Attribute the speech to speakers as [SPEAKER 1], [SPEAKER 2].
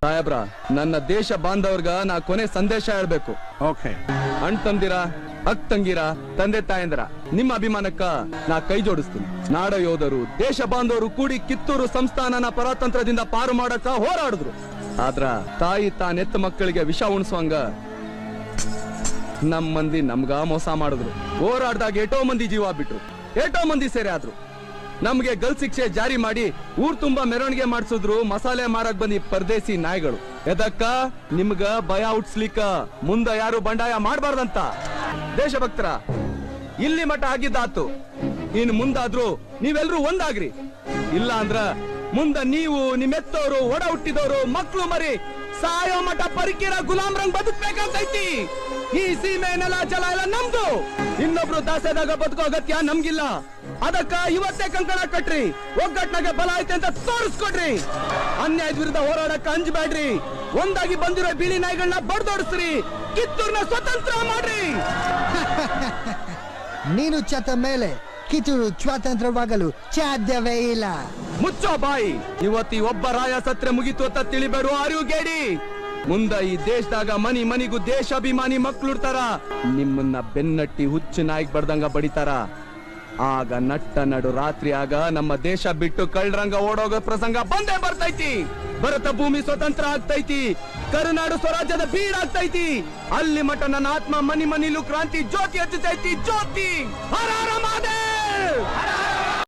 [SPEAKER 1] ಸಾಹೇಬ್ರ, ನನ್ನ ದೇಶ ಬಾಂಧವ್ರಗ ನಾ ಕೊನೆ ಸಂದೇಶ ಹೇಳ್ಬೇಕು.
[SPEAKER 2] ಓಕೆ.
[SPEAKER 1] ಅಣ್ಣ ತಂದಿರ, ಅಕ್ ತಂಗಿರ, ತಂದೆ ತಾಯಂದ್ರ, ನಿಮ್ಮ ಅಭಿಮಾನಕ್ಕ ನಾ ಕೈ ಜೋಡಿಸ್ತೀನಿ. ನಾಡ ಯೋಧರು, ದೇಶ ಬಾಂಧವರು ಕೂಡಿ ಕಿತ್ತೂರು ಸಂಸ್ಥಾನನ ಪರಾತಂತ್ರದಿಂದ ಪಾರು ಮಾಡಕ ಹೋರಾಡಿದ್ರು. ಆದ್ರ ತಾಯಿ ತಾನೆತ್ತ ಮಕ್ಕಳಿಗೆ ವಿಷ ಉಣಿಸುವಂಗ ನಮ್ ಮಂದಿ ನಮ್ಗ ಮೋಸ ಮಾಡಿದ್ರು. ಹೋರಾಡ್ದಾಗ ಎಟೋ ಮಂದಿ ಜೀವ ಬಿಟ್ರು, ಎಟೋ ಮಂದಿ ಸೇರೆ ಆದ್ರು. ನಮ್ಗೆ ಗಲ್ ಶಿಕ್ಷೆ ಜಾರಿ ಮಾಡಿ ಊರ್ ತುಂಬಾ ಮೆರವಣಿಗೆ ಮಾಡಿಸಿದ್ರು ಮಸಾಲೆ ಮಾರಕ್ ಬಂದಿ ಪರದೇಸಿ ನಾಯಿಗಳು. ಎದಕ್ಕ? ನಿಮ್ಗ ಭಯ ಹುಟ್ಸ್ಲಿಕ್ಕ, ಮುಂದ ಯಾರು ಬಂಡಾಯ ಮಾಡಬಾರ್ದಂತ. ದೇಶಭಕ್ತರ, ಇಲ್ಲಿ ಮಠ ಆಗಿದ್ದಾತು. ಇನ್ ಮುಂದಾದ್ರೂ ನೀವೆಲ್ರೂ ಒಂದಾಗ್ರಿ. ಇಲ್ಲ ಅಂದ್ರ ಮುಂದ ನೀವು, ನಿಮ್ಮೆತ್ತವರು, ಒಡ ಹುಟ್ಟಿದವರು, ಮಕ್ಳು ಮರಿ ಸಾಯೋ ಮಠ ಪರಿಕಿರ ಗುಲಾಮ್ರಂಗ್ ಬದುಕ್ಬೇಕಾಗ್ತೈತಿ. ಈ ಸೀಮೆ, ನೆಲ, ಜಲ ಎಲ್ಲ ನಮ್ದು. ಇನ್ನೊಬ್ರು ದಾಸದಾಗ ಬದುಕೋ ಅಗತ್ಯ ನಮ್ಗಿಲ್ಲ. ಅದಕ್ಕ ಇವತ್ತೇ ಕಂಕಣ ಕಟ್ರಿ, ಒಗ್ಗಟ್ನಾಗೆ ಬಲ ಐತೆ ಅಂತ ತೋರಿಸ್ಕೊಡ್ರಿ. ಅನ್ಯಾಯದ ವಿರುದ್ಧ ಹೋರಾಡಕ್ಕ ಅಂಜಬೇಡ್ರಿ. ಒಂದಾಗಿ ಬಂದಿರೋ ಬಿಳಿ ನಾಯಿಗಳನ್ನ ಬಡ್ದೋಡಿಸ್ರಿ. ಕಿತ್ತೂರ್ನ ಸ್ವತಂತ್ರ ಮಾಡ್ರಿ.
[SPEAKER 3] ನೀನು ಚತ ಮೇಲೆ ಕಿತ್ತೂರು ಸ್ವಾತಂತ್ರ್ಯವಾಗಲು ಸಾಧ್ಯವೇ ಇಲ್ಲ.
[SPEAKER 1] ಮುಚ್ಚೋ ಬಾಯಿ. ಇವತ್ತಿ ಒಬ್ಬ ರಾಯ ಸತ್ರೆ ಮುಗಿತು ಅಂತ ತಿಳಿಬೇಡು ಅರಿವುಗೇಡಿ. ಮುಂದ ಈ ದೇಶದಾಗ ಮನಿ ಮನಿಗೂ ದೇಶಾಭಿಮಾನಿ ಮಕ್ಳುಡ್ತಾರ. ನಿಮ್ಮನ್ನ ಬೆನ್ನಟ್ಟಿ ಹುಚ್ಚು ನಾಯಿಗ್ ಬಡ್ದಂಗ ಬಡಿತಾರ. ಆಗ ನಟ್ಟ ನಡು ರಾತ್ರಿ ಆಗ ನಮ್ಮ ದೇಶ ಬಿಟ್ಟು ಕಳ್ರಂಗ ಓಡೋಗೋ ಪ್ರಸಂಗ ಬಂದೇ ಬರ್ತೈತಿ. ಭರತ ಭೂಮಿ ಸ್ವತಂತ್ರ ಆಗ್ತೈತಿ. ಕರುನಾಡು ಸ್ವರಾಜ್ಯದ ಬೀಡಾಗ್ತೈತಿ. ಅಲ್ಲಿ ಮಠ ನನ್ನ ಆತ್ಮ ಮನಿ ಮನಿಲೂ ಕ್ರಾಂತಿ ಜ್ಯೋತಿ ಹಚ್ಚತೈತಿ. ಜ್ಯೋತಿ ಹರ ಹರ ಮಹಾದೇವ್.